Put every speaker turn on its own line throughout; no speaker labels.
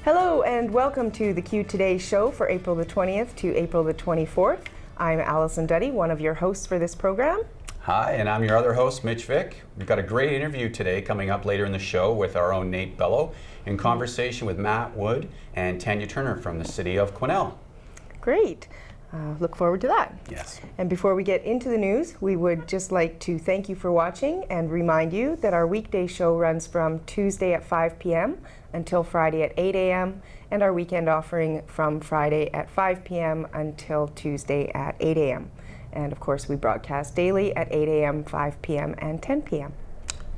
Hello and welcome to the Q Today show for April the 20th to April the 24th. I'm Allison Duddy, one of your hosts for this program.
Hi, and I'm your other host, Mitch Vick. We've got a great interview today coming up later in the show with our own Nate Bello in conversation with Matt Wood and Tanya Turner from the city of Quesnel.
Great. Look forward to that.
Yes.
And before we get into the news, we would just like to thank you for watching and remind you that our weekday show runs from Tuesday at 5 p.m. until Friday at 8 a.m. and our weekend offering from Friday at 5 p.m. until Tuesday at 8 a.m. And of course, we broadcast daily at 8 a.m., 5 p.m., and 10 p.m.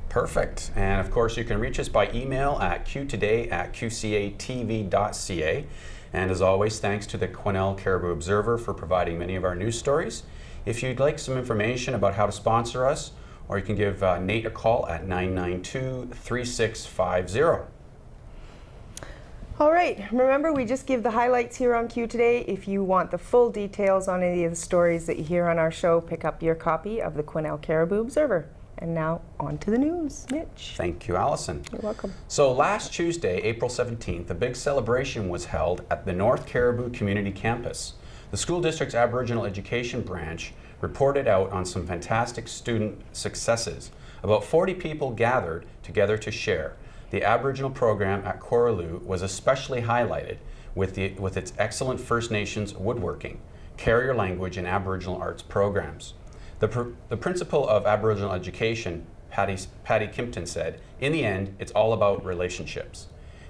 Perfect. And of course, you can reach us by email at qtoday@qcatv.ca. And as always, thanks to the Quesnel Caribou Observer for providing many of our news stories. If you'd like some information about how to sponsor us, or you can give Nate a call at 992-3650.
All right, remember we just give the highlights here on Q Today. If you want the full details on any of the stories that you hear on our show, pick up your copy of the Quesnel Caribou Observer. And now on to the news. Mitch.
Thank you, Allison.
You're welcome.
So last Tuesday, April 17th, a big celebration was held at the North Caribou Community Campus. The school district's Aboriginal Education branch reported out on some fantastic student successes. About 40 people gathered together to share. The Aboriginal program at Coraloo was especially highlighted with its excellent First Nations woodworking, carrier language, and Aboriginal arts programs. The principal of Aboriginal Education, Patty Kimpton, said, "In the end, it's all about relationships."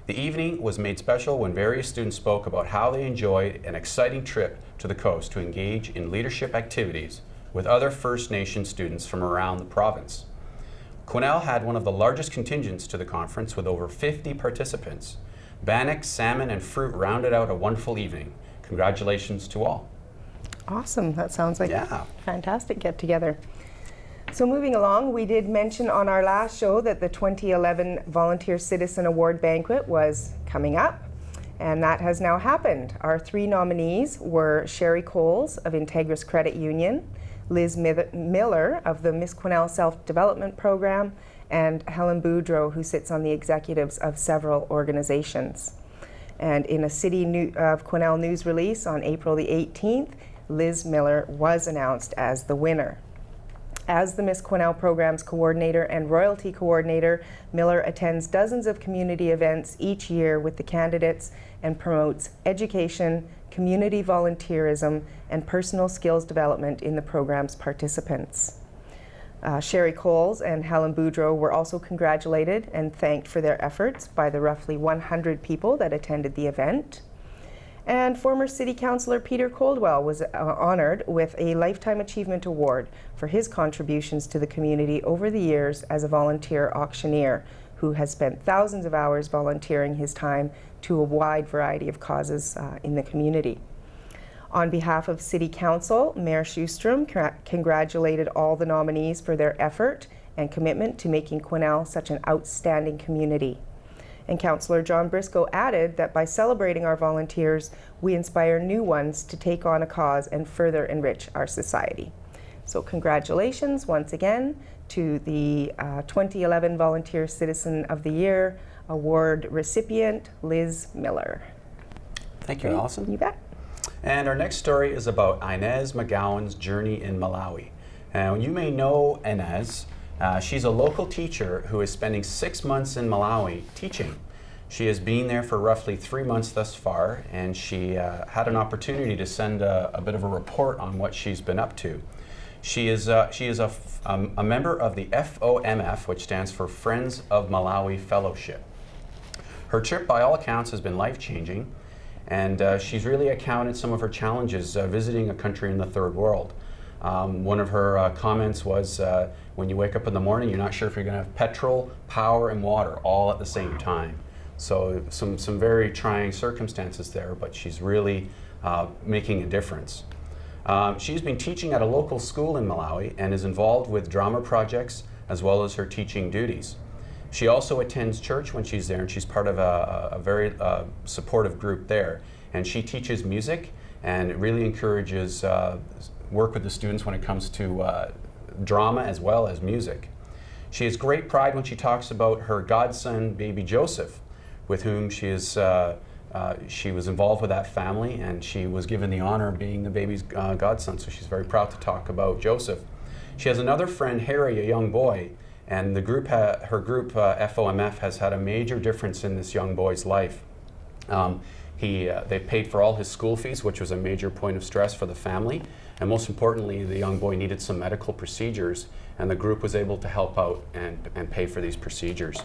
The evening was made special when various students spoke about how they enjoyed an exciting trip to the coast to engage in leadership activities with other First Nation students from around the province. Quesnel had one of the largest contingents to the conference with over 50 participants. Bannock, salmon, and fruit rounded out a wonderful evening. Congratulations to all.
Awesome. That sounds like a fantastic get-together. So moving along, we did mention on our last show that the 2011 Volunteer Citizen Award Banquet was coming up, and that has now happened. Our three nominees were Sherry Coles of Integris Credit Union, Liz Miller of the Miss Quesnel Self-Development Program, and Helen Boudreau, who sits on the executives of several organizations. And in a City of Quesnel news release on April the 18th, Liz Miller was announced as the winner. As the Miss Quesnel Programs Coordinator and Royalty Coordinator, Miller attends dozens of community events each year with the candidates and promotes education, community volunteerism, and personal skills development in the program's participants. Sherry Coles and Helen Boudreau were also congratulated and thanked for their efforts by the roughly 100 people that attended the event. And former City Councillor Peter Coldwell was honored with a Lifetime Achievement Award for his contributions to the community over the years as a volunteer auctioneer who has spent thousands of hours volunteering his time to a wide variety of causes in the community. On behalf of City Council, Mayor Sjostrom congratulated all the nominees for their effort and commitment to making Quesnel such an outstanding community. And Councillor John Briscoe added that by celebrating our volunteers, we inspire new ones to take on a cause and further enrich our society. So congratulations once again to the 2011 Volunteer Citizen of the Year Award recipient, Liz Miller.
Thank you, Allison.
You bet.
And our next story is about Inez McGowan's journey in Malawi. Now, you may know Inez. She's a local teacher who is spending 6 months in Malawi teaching. She has been there for roughly 3 months thus far, and she had an opportunity to send a bit of a report on what she's been up to. She is a member of the FOMF, which stands for Friends of Malawi Fellowship. Her trip, by all accounts, has been life-changing, and she's really recounted some of her challenges visiting a country in the third world. One of her comments was, when you wake up in the morning, you're not sure if you're going to have petrol, power, and water all at the same time. So some very trying circumstances there, but she's really making a difference. She's been teaching at a local school in Malawi and is involved with drama projects as well as her teaching duties. She also attends church when she's there, and she's part of a very supportive group there. And she teaches music and really encourages work with the students when it comes to drama as well as music. She has great pride when she talks about her godson, baby Joseph, with whom she was involved with that family, and she was given the honor of being the baby's godson, so she's very proud to talk about Joseph. She has another friend, Harry, a young boy, and the group, her group, FOMF, has had a major difference in this young boy's life. They paid for all his school fees, which was a major point of stress for the family, and most importantly, the young boy needed some medical procedures, and the group was able to help out and pay for these procedures.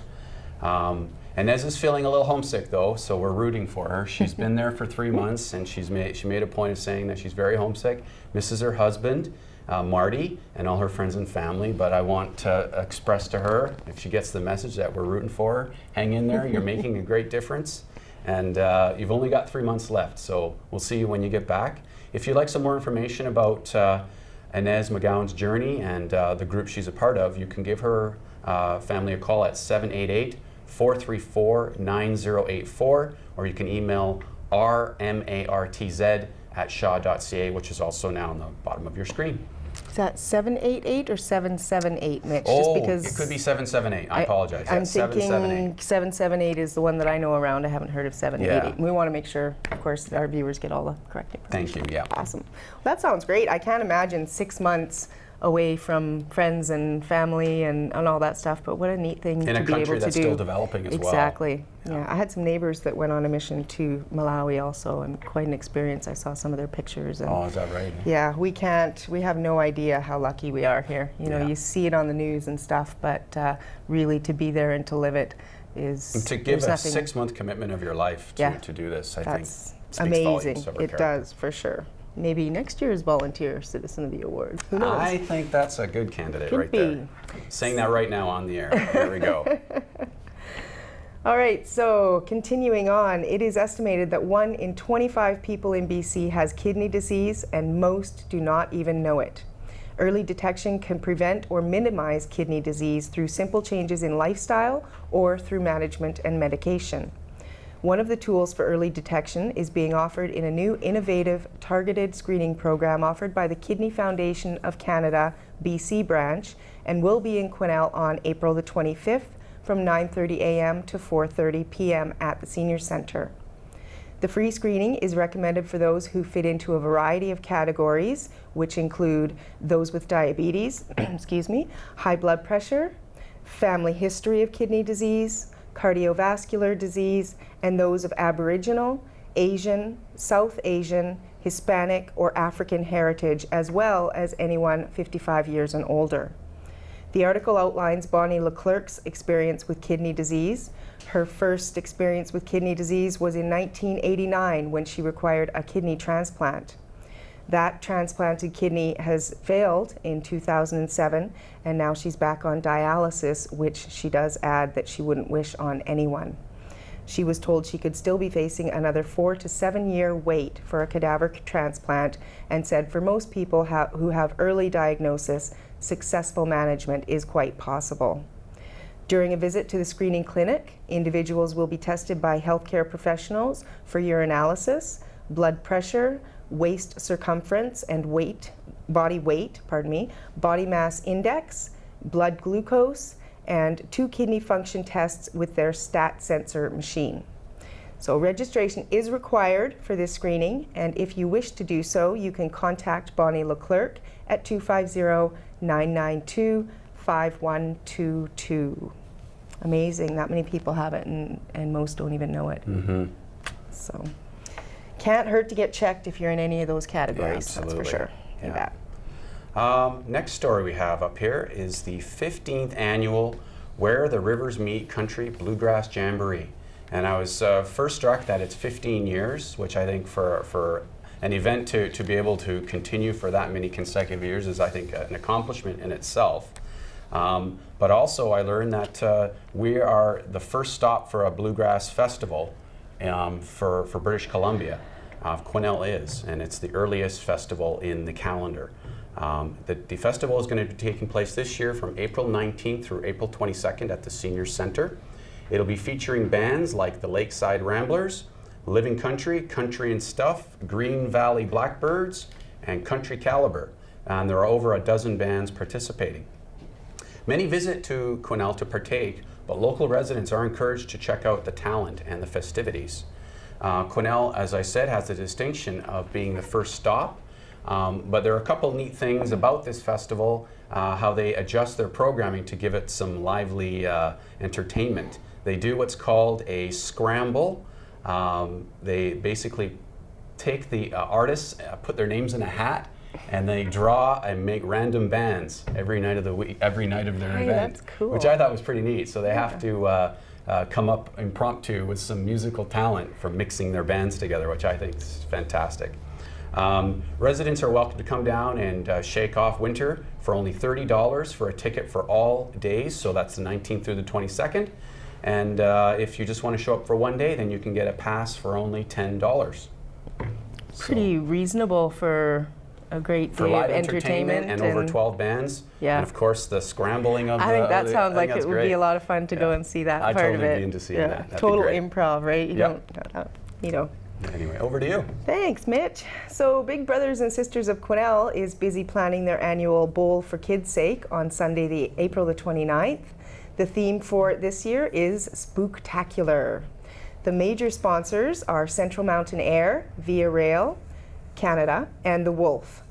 Inez is feeling a little homesick though, so we're rooting for her. She's been there for 3 months, and she made a point of saying that she's very homesick, misses her husband, Marty, and all her friends and family, but I want to express to her, if she gets the message, that we're rooting for her. Hang in there, you're making a great difference, and you've only got 3 months left, so we'll see you when you get back. If you'd like some more information about Inez McGowan's journey and the group she's a part of, you can give her family a call at 788-434-9084, or you can email rmartz@shaw.ca, which is also now on the bottom of your screen.
Is that 788 or 778, Mitch?
Oh,
just because
it could be 778. I apologize.
I'm
Yes,
thinking
778.
778 is the one that I know around. I haven't heard of 788.
Yeah.
We want to make sure, of course, that our viewers get all the correct information.
Thank you. Yeah.
Awesome. Well, that sounds great. I can't imagine 6 months away from friends and family and all that stuff, but what a neat thing
In
to
a
be able
country
to
that's
do.
still developing as well.
Exactly. Yeah, I had some neighbors that went on a mission to Malawi also, and quite an experience. I saw some of their pictures. And
Oh, is that right?
yeah, we have no idea how lucky we are here. You know,
Yeah.
you see it on the news and stuff, but really to be there and to live it is
And to give
there's
a
nothing.
6-month commitment of your life to,
Yeah.
to do this, I
That's
think speaks
amazing.
volumes of her
It
character.
does, for sure. Maybe next year's Volunteer Citizen of the Award. Who knows?
I think that's a good candidate
Could
right
be.
there. Saying that right now on the air. Here we go.
All right, so continuing on, it is estimated that 1 in 25 people in BC has kidney disease, and most do not even know it. Early detection can prevent or minimize kidney disease through simple changes in lifestyle or through management and medication. One of the tools for early detection is being offered in a new innovative targeted screening program offered by the Kidney Foundation of Canada BC branch, and will be in Quesnel on April the 25th from 9:30 a.m. to 4:30 p.m. at the Senior Centre. The free screening is recommended for those who fit into a variety of categories, which include those with diabetes, excuse me, high blood pressure, family history of kidney disease, cardiovascular disease, and those of Aboriginal, Asian, South Asian, Hispanic, or African heritage, as well as anyone 55 years and older. The article outlines Bonnie Leclerc's experience with kidney disease. Her first experience with kidney disease was in 1989 when she required a kidney transplant. That transplanted kidney has failed in 2007, and now she's back on dialysis, which she does add that she wouldn't wish on anyone. She was told she could still be facing another 4 to 7 year wait for a cadaver transplant, and said for most people who have early diagnosis, successful management is quite possible. During a visit to the screening clinic, individuals will be tested by healthcare professionals for urinalysis, blood pressure, waist circumference and body weight, body mass index, blood glucose, and 2 kidney function tests with their stat sensor machine. So registration is required for this screening, and if you wish to do so, you can contact Bonnie Leclerc at 250-992-5122. Amazing, that many people have it, and most don't even know it.
Mm-hmm.
So can't hurt to get checked if you're in any of those categories,
Yeah,
that's for sure. You bet.
Next story we have up here is the 15th annual Where the Rivers Meet Country Bluegrass Jamboree. And I was first struck that it's 15 years, which I think for an event to be able to continue for that many consecutive years is, I think, an accomplishment in itself. But also I learned that we are the first stop for a bluegrass festival for British Columbia. Quesnel is, and it's the earliest festival in the calendar. The festival is going to be taking place this year from April 19th through April 22nd at the Senior Centre. It'll be featuring bands like the Lakeside Ramblers, Living Country, Country and Stuff, Green Valley Blackbirds, and Country Caliber. And there are over a dozen bands participating. Many visit to Quesnel to partake, but local residents are encouraged to check out the talent and the festivities. Quesnel, as I said, has the distinction of being the first stop, but there are a couple neat things about this festival, how they adjust their programming to give it some lively entertainment. They do what's called a scramble. They basically take the artists, put their names in a hat, and they draw and make random bands every night of the week, every night of their event,
that's cool.
which I thought was pretty neat. So they have to come up impromptu with some musical talent for mixing their bands together, which I think is fantastic. Residents are welcome to come down and shake off winter for only $30 for a ticket for all days, so that's the 19th through the 22nd. And if you just want to show up for one day, then you can get a pass for only $10.
Pretty reasonable for a great
For
day
live
of
entertainment and over 12 bands.
Yeah.
And of course the scrambling of
I think that sounds like
that's
it would
great.
be a lot of fun to go and see that
I'd
part of
totally
it.
be into seeing that. That'd be
Total
great.
improv, right?
Yep.
You know.
Anyway, over to you.
Thanks, Mitch. So Big Brothers and Sisters of Quesnel is busy planning their annual Bowl for Kids' Sake on Sunday, April the 29th. The theme for this year is Spooktacular. The major sponsors are Central Mountain Air, Via Rail, Canada, and The Wolf.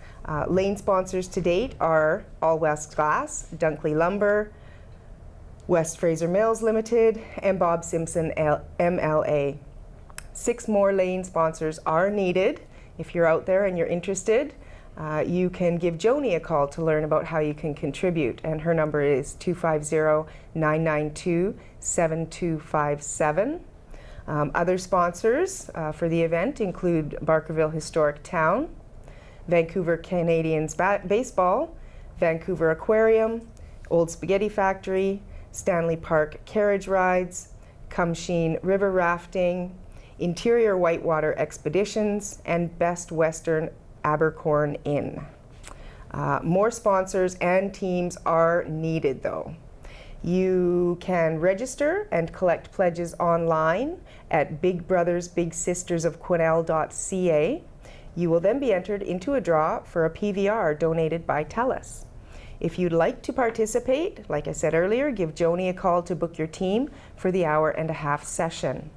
Lane sponsors to date are All West Glass, Dunkley Lumber, West Fraser Mills Limited, and Bob Simpson MLA. 6 more lane sponsors are needed. If you're out there and you're interested, you can give Joni a call to learn about how you can contribute, and her number is 250-992-7257. Other sponsors for the event include Barkerville Historic Town, Vancouver Canadians Baseball, Vancouver Aquarium, Old Spaghetti Factory, Stanley Park Carriage Rides, Cumsheen River Rafting, Interior Whitewater Expeditions, and Best Western Abercorn Inn. More sponsors and teams are needed though. You can register and collect pledges online at bigbrothersbigsistersofquesnel.ca. You will then be entered into a draw for a PVR donated by TELUS. If you'd like to participate, like I said earlier, give Joni a call to book your team for the hour-and-a-half session.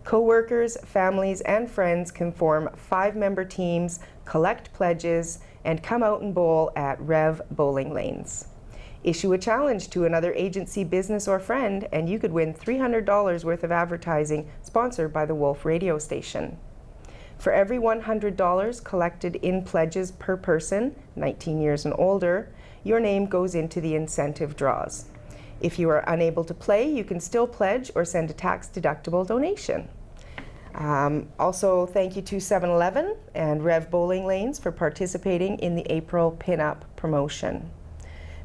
Co-workers, families, and friends can form 5-member teams, collect pledges, and come out and bowl at Rev Bowling Lanes. Issue a challenge to another agency, business, or friend, and you could win $300 worth of advertising sponsored by the Wolf radio station. For every $100 collected in pledges per person, 19 years and older, your name goes into the incentive draws. If you are unable to play, you can still pledge or send a tax-deductible donation. Also, thank you to 7-Eleven and Rev Bowling Lanes for participating in the April Pinup promotion.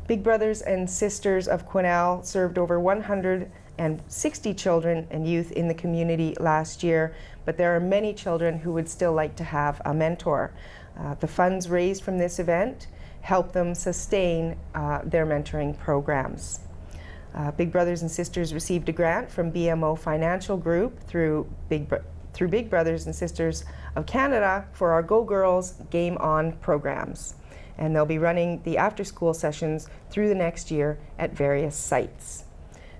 Big Brothers and Sisters of Quesnel served over 160 children and youth in the community last year, but there are many children who would still like to have a mentor. The funds raised from this event help them sustain their mentoring programs. Big Brothers and Sisters received a grant from BMO Financial Group through Big Brothers and Sisters of Canada for our Go Girls Game On programs. And they'll be running the after-school sessions through the next year at various sites.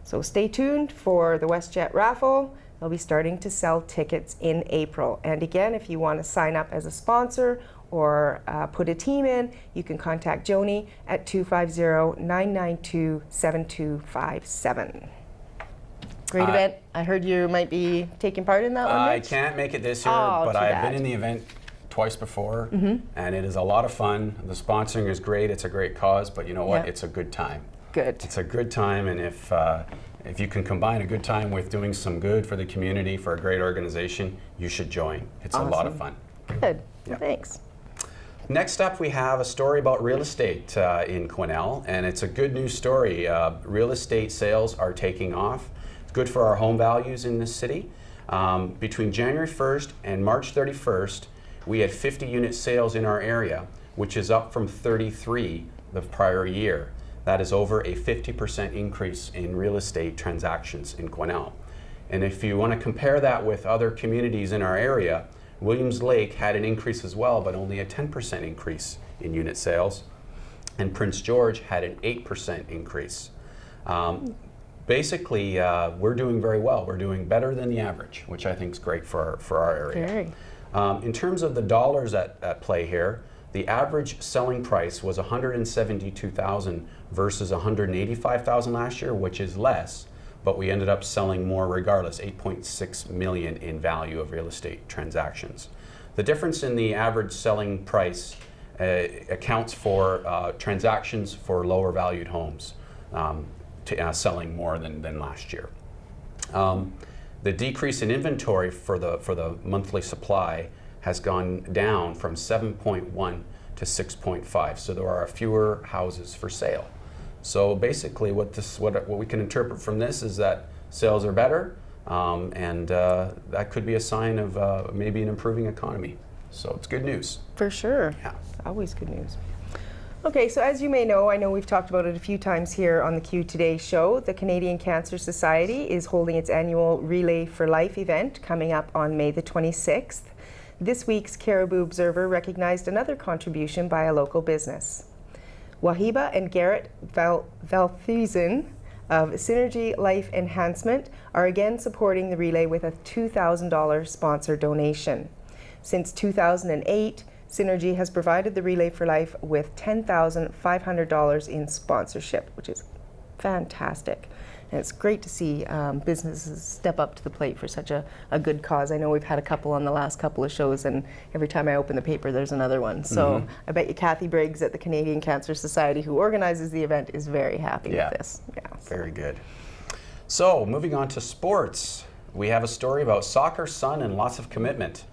So stay tuned for the WestJet raffle. They'll be starting to sell tickets in April. And again, if you want to sign up as a sponsor or put a team in, you can contact Joni at 250-992-7257. Great event. I heard you might be taking part in that one,
I
Mitch?
can't make it this year,
Oh,
but
too
I've been
bad.
in the event twice before, and it is a lot of fun. The sponsoring is great. It's a great cause, but you know what?
Yeah.
It's a good time.
Good.
It's a good time, and if you can combine a good time with doing some good for the community, for a great organization, you should join. It's a lot of fun.
Good.
Yeah.
Thanks.
Next up, we have a story about real estate in Quesnel, and it's a good news story. Real estate sales are taking off. It's good for our home values in this city. Between January 1st and March 31st, we had 50 unit sales in our area, which is up from 33 the prior year. That is over a 50% increase in real estate transactions in Quesnel. And if you want to compare that with other communities in our area, Williams Lake had an increase as well, but only a 10% increase in unit sales. And Prince George had an 8% increase. basically, we're doing very well. We're doing better than the average, which I think is great for our area.
Very.
In terms of the dollars at play here, the average selling price was $172,000 versus $185,000 last year, which is less, but we ended up selling more regardless, $8.6 million in value of real estate transactions. The difference in the average selling price accounts for transactions for lower valued homes selling more than last year. The decrease in inventory for the monthly supply has gone down from 7.1 to 6.5. So there are fewer houses for sale. So basically, what we can interpret from this is that sales are better, and that could be a sign of maybe an improving economy. So it's good news.
For sure.
Yeah.
Always good news. Okay, so as you may know, I know we've talked about it a few times here on the Q Today show, the Canadian Cancer Society is holding its annual Relay for Life event coming up on May the 26th. This week's Caribou Observer recognized another contribution by a local business. Wahiba and Garrett Valthusen of Synergy Life Enhancement are again supporting the relay with a $2,000 sponsor donation. Since 2008, Synergy has provided the Relay for Life with $10,500 in sponsorship, which is fantastic. And it's great to see businesses step up to the plate for such a good cause. I know we've had a couple on the last couple of shows, and every time I open the paper, there's another one. So I bet you Kathy Briggs at the Canadian Cancer Society, who organizes the event, is very happy with this. Yeah,
very good. So moving on to sports, we have a story about soccer, sun, and lots of commitment.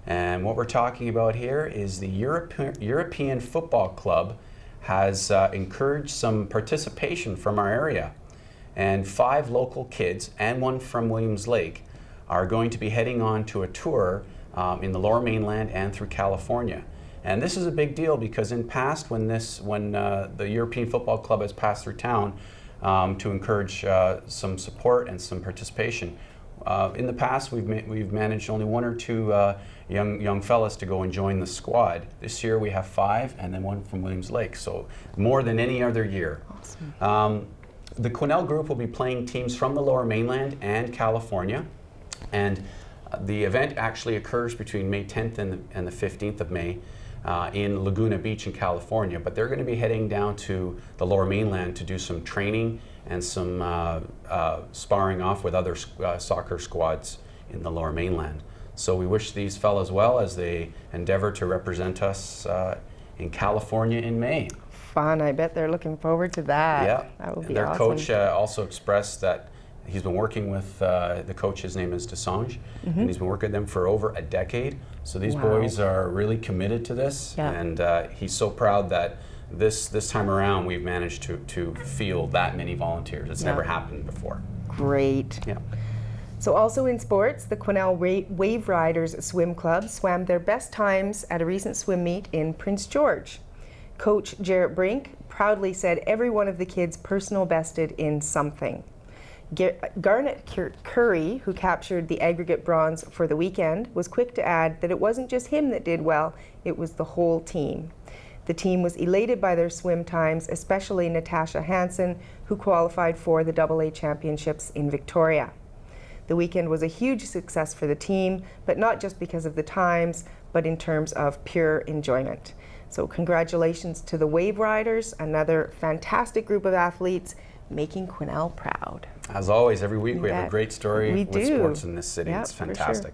And what we're talking about here is the European Football Club has encouraged some participation from our area. And 5 local kids and 1 from Williams Lake are going to be heading on to a tour in the Lower Mainland and through California. And this is a big deal because in past, when the European Football Club has passed through town to encourage some support and some participation, in the past we've managed only 1 or 2 young fellas to go and join the squad. This year we have 5 and then 1 from Williams Lake, so more than any other year.
Awesome.
The Quesnel group will be playing teams from the Lower Mainland and California, and the event actually occurs between May 10th and the 15th of May in Laguna Beach in California, but they're going to be heading down to the Lower Mainland to do some training and some sparring off with other soccer squads in the Lower Mainland. So we wish these fellas well as they endeavor to represent us in California in May.
Fun. I bet they're looking forward to that.
Yeah.
That would be
Their
awesome.
coach also expressed that he's been working with the coach. His name is Desange, and he's been working with them for over a decade. So these boys are really committed to this, and he's so proud that this time around we've managed to field that many volunteers. It's never happened before.
Great.
Yeah.
So also in sports, the Quesnel Wave Riders Swim Club swam their best times at a recent swim meet in Prince George. Coach Jarrett Brink proudly said every one of the kids personal bested in something. Garnet Curry, who captured the aggregate bronze for the weekend, was quick to add that it wasn't just him that did well, it was the whole team. The team was elated by their swim times, especially Natasha Hansen, who qualified for the AA Championships in Victoria. The weekend was a huge success for the team, but not just because of the times, but in terms of pure enjoyment. So congratulations to the Wave Riders, another fantastic group of athletes making Quesnel proud.
As always, every week we have a great story with sports in this city.
Yep,
it's fantastic.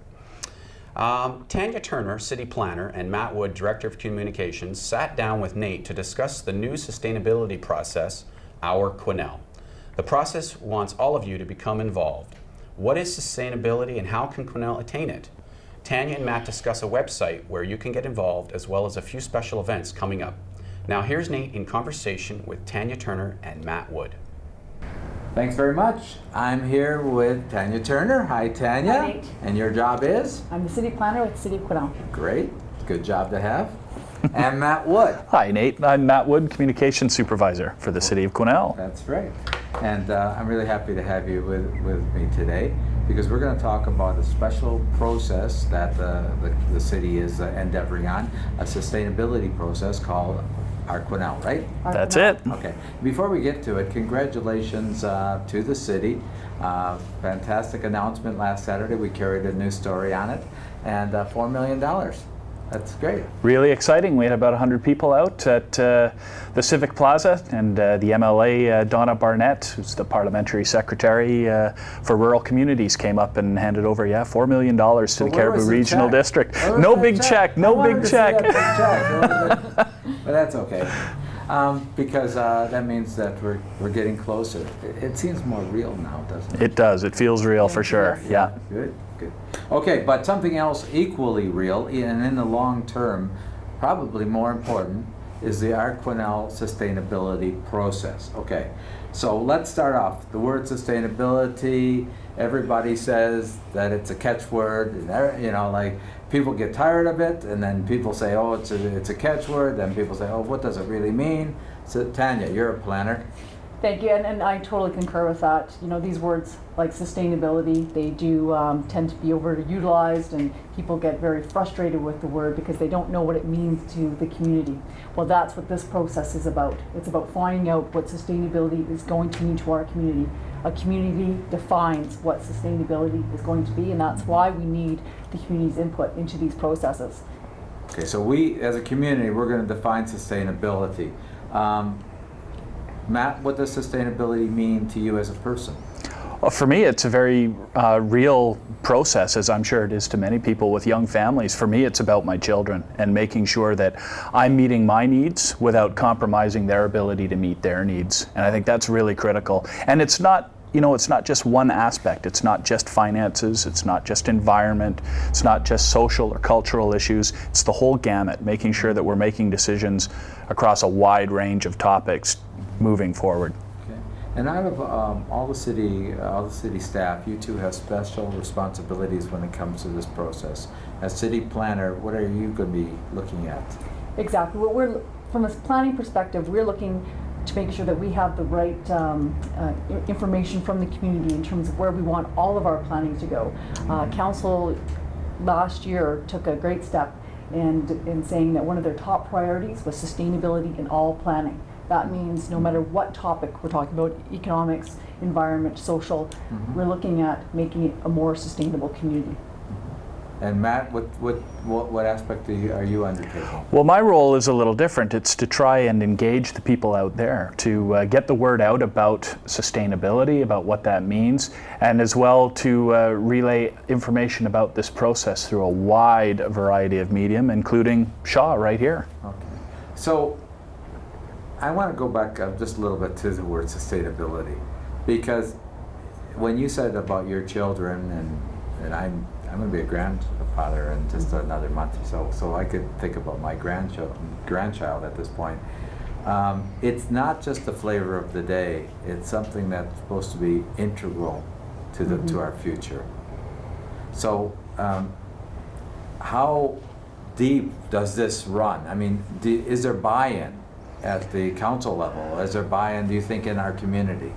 Tanya Turner, City Planner, and Matt Wood, Director of Communications, sat down with Nate to discuss the new sustainability process, Our Quesnel. The process wants all of you to become involved. What is sustainability and how can Quesnel attain it? Tanya and Matt discuss a website where you can get involved, as well as a few special events coming up. Now here's Nate in conversation with Tanya Turner and Matt Wood.
Thanks very much. I'm here with Tanya Turner. Hi, Tanya.
Hi, Nate.
And your job is?
I'm the city planner with the City of Quesnel.
Great. Good job to have. And Matt Wood.
Hi, Nate. I'm Matt Wood, Communications Supervisor for the City of Quesnel.
That's right. And I'm really happy to have you with me today because we're going to talk about a special process that the city is endeavoring on, a sustainability process called Arquinel, right?
That's it.
Okay. Before we get to it, congratulations to the city. Fantastic announcement last Saturday. We carried a news story on it, and $4 million. That's great.
Really exciting. We had about 100 people out at the Civic Plaza, and the MLA, Donna Barnett, who's the parliamentary secretary for rural communities, came up and handed over, $4 million to the Caribou Regional District. No big check, no big check.
But that's okay. Because that means that we're getting closer. It seems more real now, doesn't it?
It does. It feels real for sure. Yeah.
Good, good. Okay, but something else equally real and in the long term, probably more important, is the Arquinel sustainability process. Okay, so let's start off. The word sustainability, everybody says that it's a catchword, and like people get tired of it, and then people say, oh, it's a catchword, then people say, oh, what does it really mean? So Tanya, you're a planner.
Thank you, and I totally concur with that. These words like sustainability, they do tend to be overutilized, and people get very frustrated with the word because they don't know what it means to the community. Well, that's what this process is about. It's about finding out what sustainability is going to mean to our community. A community defines what sustainability is going to be, and that's why we need the community's input into these processes.
Okay, so we, as a community, we're going to define sustainability. Matt, what does sustainability mean to you as a person?
Well, for me, it's a very real process, as I'm sure it is to many people with young families. For me, it's about my children and making sure that I'm meeting my needs without compromising their ability to meet their needs. And I think that's really critical. And it's not, it's not just one aspect. It's not just finances. It's not just environment. It's not just social or cultural issues. It's the whole gamut, making sure that we're making decisions across a wide range of topics moving forward.
Okay. And out of all the city staff, you two have special responsibilities when it comes to this process. As city planner, what are you going to be looking at?
Exactly. From a planning perspective, we're looking to make sure that we have the right information from the community in terms of where we want all of our planning to go. Council last year took a great step in saying that one of their top priorities was sustainability in all planning. That means no matter what topic we're talking about, economics, environment, social, we're looking at making it a more sustainable community.
And Matt, what aspect are you undertaking?
Well, my role is a little different. It's to try and engage the people out there, to get the word out about sustainability, about what that means, and as well to relay information about this process through a wide variety of medium, including Shaw right here.
Okay. So I want to go back just a little bit to the word sustainability, because when you said about your children, and I'm going to be a grandfather in just another month or so I could think about my grandchild at this point. It's not just the flavor of the day. It's something that's supposed to be integral to to our future. So how deep does this run? I mean, is there buy-in at the council level? Is there buy-in, do you think, in our community?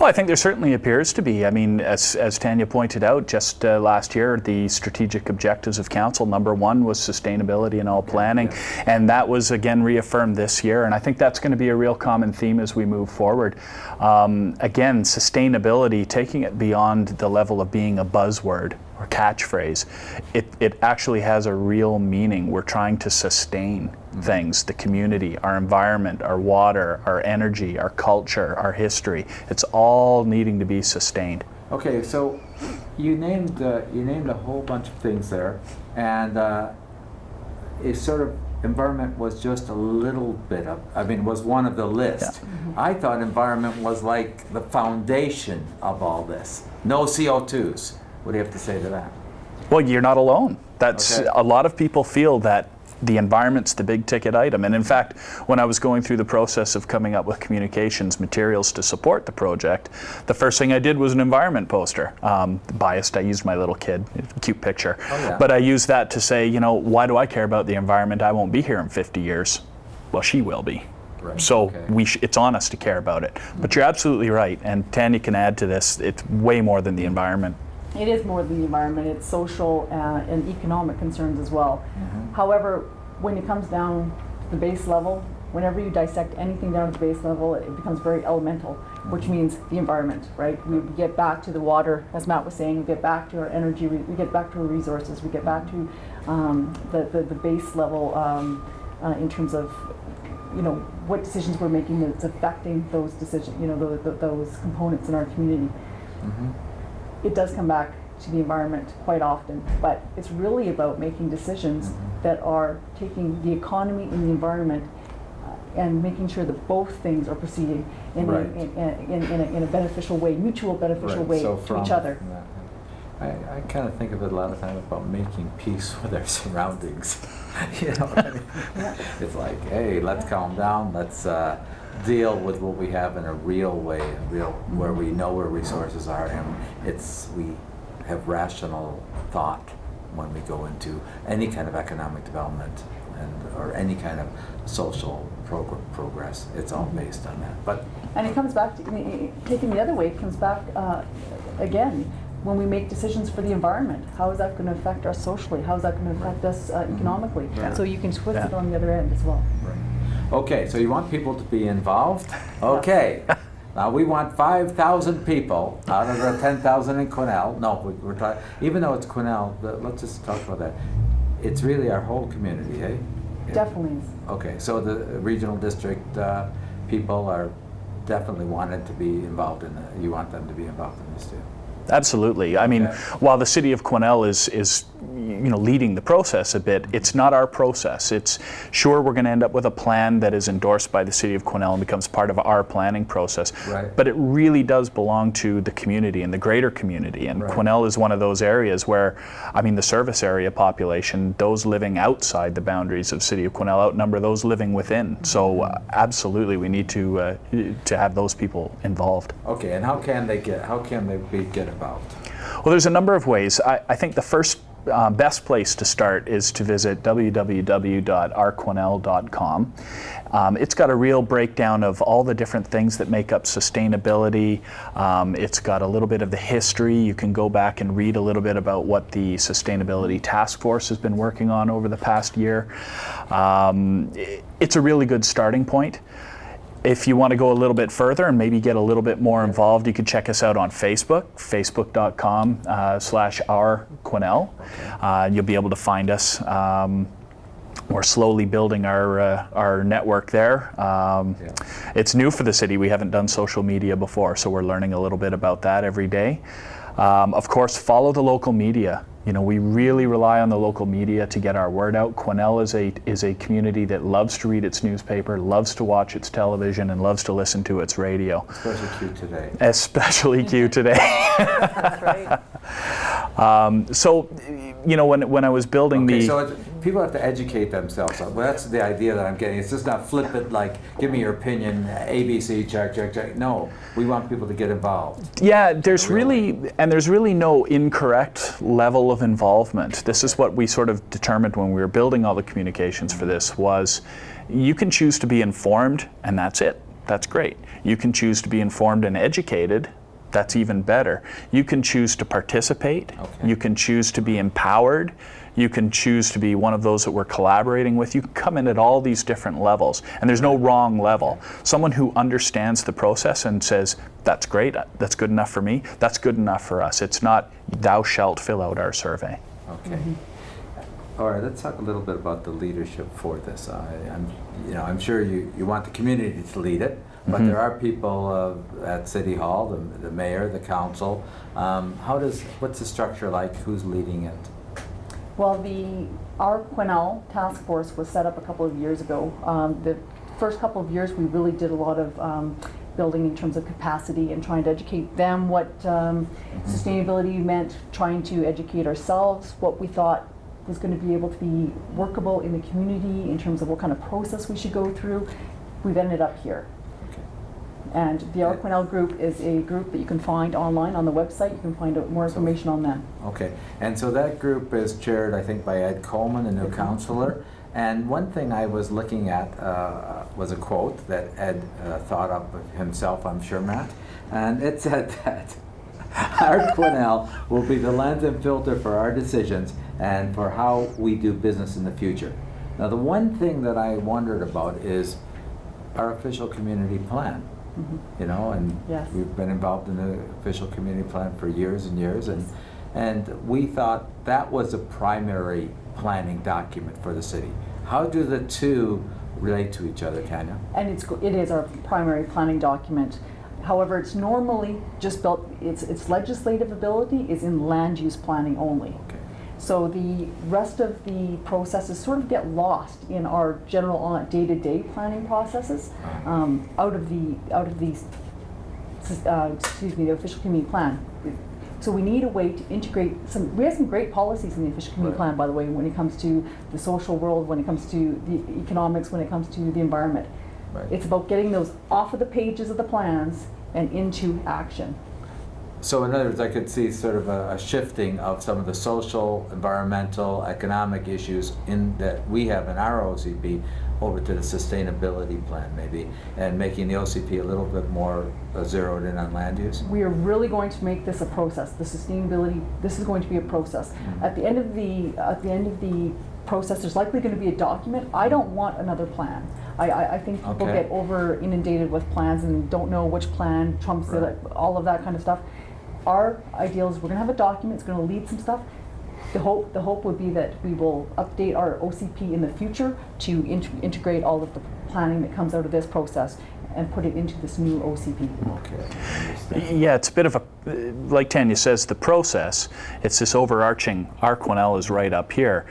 Well, I think there certainly appears to be. I mean, as Tanya pointed out, just last year, the strategic objectives of council, number one was sustainability in all planning, and that was again reaffirmed this year, and I think that's going to be a real common theme as we move forward. Again, sustainability, taking it beyond the level of being a buzzword or catchphrase, it actually has a real meaning. We're trying to sustain things, the community, our environment, our water, our energy, our culture, our history. It's all needing to be sustained.
Okay, so you named a whole bunch of things there, and it sort of environment was just a little bit of, was one of the list. Yeah. I thought environment was like the foundation of all this. No CO2s. What do you have to say to that?
Well, you're not alone. That's okay. A lot of people feel that the environment's the big ticket item. And in fact, when I was going through the process of coming up with communications materials to support the project, the first thing I did was an environment poster. Biased, I used my little kid, cute picture. Oh, yeah. But I used that to say, why do I care about the environment? I won't be here in 50 years. Well, she will be. Right. So okay. It's on us to care about it. But you're absolutely right, and Tanya can add to this, it's way more than the environment.
It is more than the environment. It's social and economic concerns as well. However, when it comes down to the base level, whenever you dissect anything down to the base level, it becomes very elemental, which means the environment, right? We get back to the water, as Matt was saying, we get back to our energy, we get back to our resources, we get back to the base level in terms of, you know, what decisions we're making that's affecting those decisions, you know, those components in our community. It does come back to the environment quite often, but it's really about making decisions that are taking the economy and the environment and making sure that both things are proceeding in a beneficial way, mutual beneficial way
So
to each other.
I kind of think of it a lot of time about making peace with our surroundings. You know what I mean? It's like, hey, let's calm down, let's deal with what we have in a real way, where we know where resources are, and we have rational thought when we go into any kind of economic development or any kind of social progress. It's all based on that.
And it comes back to, taking the other way, it comes back again, when we make decisions for the environment, how is that going to affect us socially? How is that going to affect us economically? So you can twist it on the other end as well.
Okay, so you want people to be involved? Okay. Now we want 5,000 people out of the 10,000 in Quesnel. No, we're talking, even though it's Quesnel, let's just talk about that. It's really our whole community, eh?
Definitely is.
Okay, so the regional district people are definitely wanted to be involved in that. You want them to be involved in this too.
Absolutely. I mean, while the city of Quesnel is leading the process a bit, it's not our process. It's sure we're going to end up with a plan that is endorsed by the city of Quesnel and becomes part of our planning process.
Right.
But it really does belong to the community and the greater community. And Quesnel is one of those areas where, I mean, the service area population, those living outside the boundaries of city of Quesnel outnumber those living within. So absolutely, we need to have those people involved.
Okay, and how can they get involved?
Well, there's a number of ways. I think the first best place to start is to visit www.rquenel.com. It's got a real breakdown of all the different things that make up sustainability. It's got a little bit of the history. You can go back and read a little bit about what the Sustainability Task Force has been working on over the past year. It's a really good starting point. If you want to go a little bit further and maybe get a little bit more involved, you can check us out on Facebook, facebook.com/ourquenel. You'll be able to find us. We're slowly building our network there. It's new for the city. We haven't done social media before, so we're learning a little bit about that every day. Of course, follow the local media. You know, we really rely on the local media to get our word out. Quesnel is a community that loves to read its newspaper, loves to watch its television, and loves to listen to its radio.
Especially Q today.
Especially Q today.
That's right.
So, you know, when I was building
so people have to educate themselves. Well, that's the idea that I'm getting. It's just not flippant, like, give me your opinion, ABC, check. No, we want people to get involved.
Yeah, there's really no incorrect level of involvement. This is what we sort of determined when we were building all the communications for this, was you can choose to be informed, and that's it. That's great. You can choose to be informed and educated. That's even better. You can choose to participate. Okay. You can choose to be empowered. You can choose to be one of those that we're collaborating with. You can come in at all these different levels, and there's no wrong level. Someone who understands the process and says, that's great, that's good enough for me, that's good enough for us. It's not, thou shalt fill out our survey.
Okay. All right, let's talk a little bit about the leadership for this. I'm sure you want the community to lead it, but there are people at City Hall, the mayor, the council. What's the structure like? Who's leading it?
Well, our Quesnel task force was set up a couple of years ago. The first couple of years we really did a lot of building in terms of capacity and trying to educate them what sustainability meant, trying to educate ourselves what we thought was going to be able to be workable in the community in terms of what kind of process we should go through. We've ended up here. And the Our Quesnel group is a group that you can find online on the website. You can find out more information on them.
Okay, and so that group is chaired, I think, by Ed Coleman, the new councillor. And one thing I was looking at was a quote that Ed thought up of himself, I'm sure, Matt. And it said that Our Quesnel will be the lens and filter for our decisions and for how we do business in the future. Now, the one thing that I wondered about is, our official community plan. You know, and
Yes.
we've been involved in the official community plan for years and years, and we thought that was a primary planning document for the city. How do the two relate to each other, Tanya?
And it is our primary planning document. However, it's normally just built, its legislative ability is in land use planning only.
Okay.
So the rest of the processes sort of get lost in our general day-to-day planning processes out of the official community plan. So we need a way to integrate we have some great policies in the official community plan, by the way, when it comes to the social world, when it comes to the economics, when it comes to the environment.
Right.
It's about getting those off of the pages of the plans and into action.
So in other words, I could see sort of a shifting of some of the social, environmental, economic issues that we have in our OCP over to the sustainability plan maybe, and making the OCP a little bit more zeroed in on land use.
We are really going to make this a process. The sustainability, this is going to be a process. At the end of the process, there's likely going to be a document. I don't want another plan. I think people
Okay.
get over inundated with plans and don't know which plan trumps
Right.
all of that kind of stuff. Our ideal is we're going to have a document. It's going to lead some stuff. The hope would be that we will update our OCP in the future to integrate all of the planning that comes out of this process and put it into this new OCP.
Okay, I understand.
Yeah, it's a bit of a, like Tanya says, the process, it's this overarching, our Quesnel is right up here.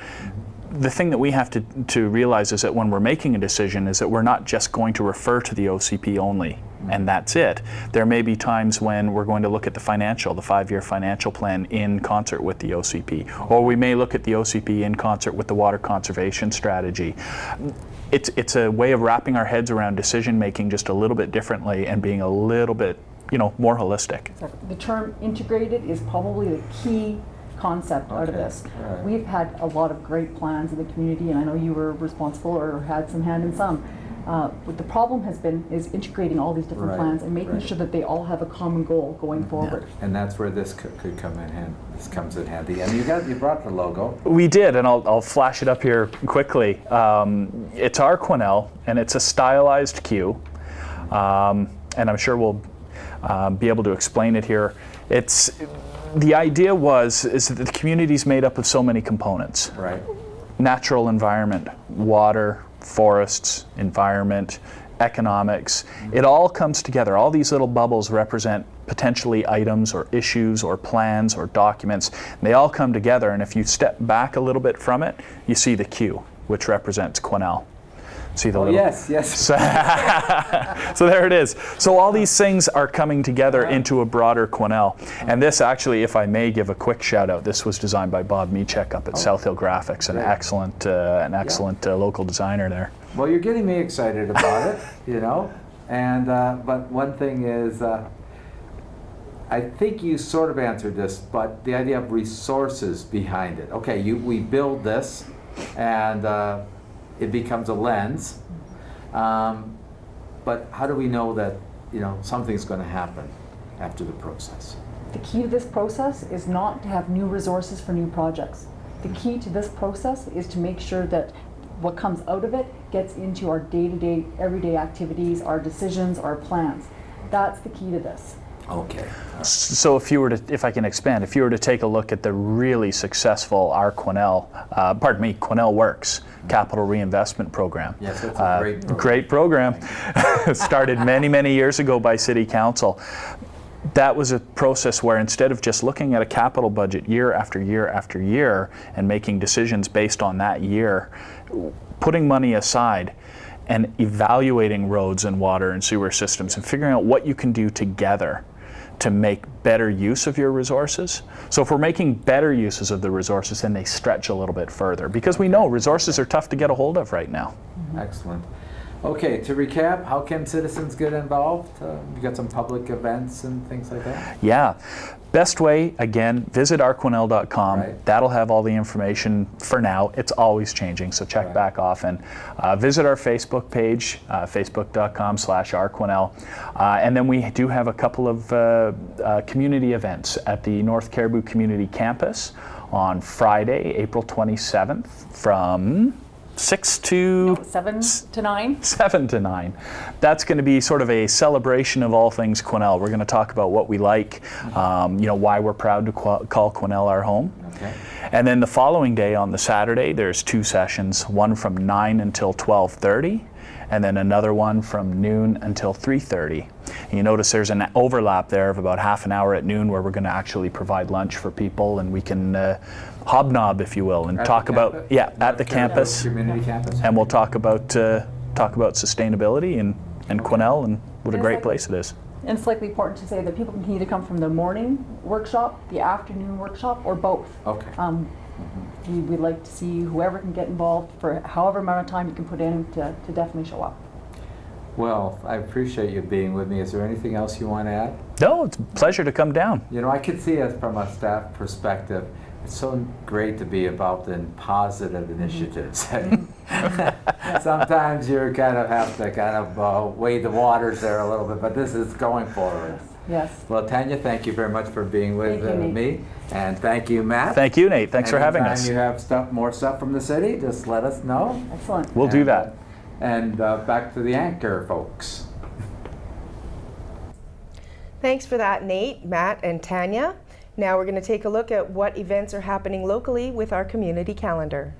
The thing that we have to realize is that when we're making a decision is that we're not just going to refer to the OCP only, and that's it. There may be times when we're going to look at the 5-year financial plan in concert with the OCP, or we may look at the OCP in concert with the water conservation strategy. It's a way of wrapping our heads around decision making just a little bit differently and being a little bit, more holistic.
The term integrated is probably the key concept out of
Okay,
this.
all right.
We've had a lot of great plans in the community, and I know you were responsible or had some hand in some. What the problem has been is integrating all these different
Right,
plans and making
right.
sure that they all have a common goal going forward.
And that's where this could come in handy. This comes in handy. And you brought the logo.
We did, and I'll flash it up here quickly. It's our Quesnel, and it's a stylized Q, and I'm sure we'll be able to explain it here. The idea is that the community is made up of so many components.
Right.
Natural environment, water, forests, environment, economics. It all comes together. All these little bubbles represent potentially items or issues or plans or documents. And they all come together, and if you step back a little bit from it, you see the Q, which represents Quesnel. See the little...
Yes.
So there it is. So all these things are coming together into a broader Quesnel. And this actually, if I may give a quick shout out, this was designed by Bob Michek up at South Hill Graphics, an excellent local designer there.
Well, you're getting me excited about it, And but one thing is, I think you sort of answered this, but the idea of resources behind it. Okay, we build this, and it becomes a lens. But how do we know that something's going to happen after the process?
The key to this process is not to have new resources for new projects. The key to this process is to make sure that what comes out of it gets into our day-to-day, everyday activities, our decisions, our plans. That's the key to this.
Okay.
So if I can expand, if you were to take a look at the really successful Quesnel Works Capital Reinvestment Program.
Yes, that's a great program.
Great program. Started many years ago by City Council. That was a process where instead of just looking at a capital budget year after year after year and making decisions based on that year, putting money aside and evaluating roads and water and sewer systems and figuring out what you can do together to make better use of your resources. So if we're making better uses of the resources, then they stretch a little bit further, because we know resources are tough to get a hold of right now.
Excellent. Okay, to recap, how can citizens get involved? You got some public events and things like that?
Yeah. Best way, again, visit ourquesnel.com.
Right.
That'll have all the information for now. It's always changing, so check back often. Visit our Facebook page, facebook.com/ourquesnel. And then we do have a couple of community events at the North Caribou Community Campus on Friday, April 27th from 6 to
7 to 9.
7 to 9. That's going to be sort of a celebration of all things Quesnel. We're going to talk about what we like, why we're proud to call Quesnel our home.
Okay.
And then the following day on the Saturday, there's 2 sessions, one from 9 until 12:30, and then another one from noon until 3:30. You notice there's an overlap there of about half an hour at noon where we're going to actually provide lunch for people, and we can hobnob, if you will, and talk about at the campus,
community campus,
and we'll talk about sustainability and Quesnel and what a great place it is.
And it's likely important to say that people can either come from the morning workshop, the afternoon workshop, or both.
Okay.
We'd like to see whoever can get involved for however amount of time you can put in to definitely show up.
Well, I appreciate you being with me. Is there anything else you want to add?
No, it's a pleasure to come down.
You know, I could see us from a staff perspective. It's so great to be involved in positive initiatives. Sometimes you kind of have to wade the waters there a little bit, but this is going forward.
Yes.
Well, Tanya, thank you very much for being with
Thank you,
me. And thank you, Matt.
Thank you, Nate. Thanks for having us.
Anytime you have more stuff from the city, just let us know.
Excellent.
We'll do that.
And back to the anchor, folks.
Thanks for that, Nate, Matt, and Tanya. Now we're going to take a look at what events are happening locally with our community calendar.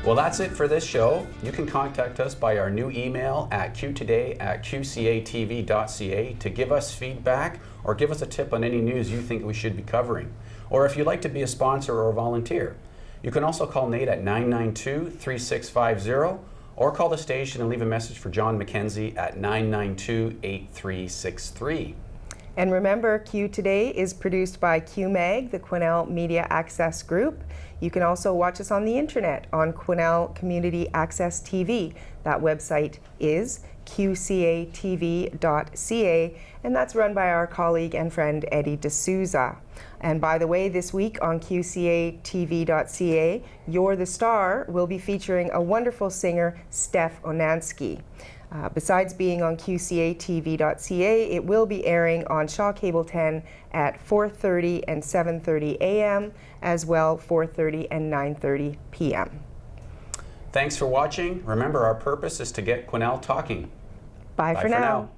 Well, that's it for this show. You can contact us by our new email at qtoday@qcatv.ca to give us feedback or give us a tip on any news you think we should be covering. Or if you'd like to be a sponsor or a volunteer. You can also call Nate at 992-3650 or call the station and leave a message for John McKenzie at 992-8363.
And remember, Q Today is produced by QMag, the Quesnel Media Access Group. You can also watch us on the internet on Quesnel Community Access TV. That website is qcatv.ca, and that's run by our colleague and friend Eddie D'Souza. And by the way, this week on qcatv.ca, You're the Star will be featuring a wonderful singer, Steph Onansky. Besides being on qcatv.ca, it will be airing on Shaw Cable 10 at 4:30 and 7:30 a.m., as well 4:30 and 9:30 p.m.
Thanks for watching. Remember, our purpose is to get Quesnel talking.
Bye for now.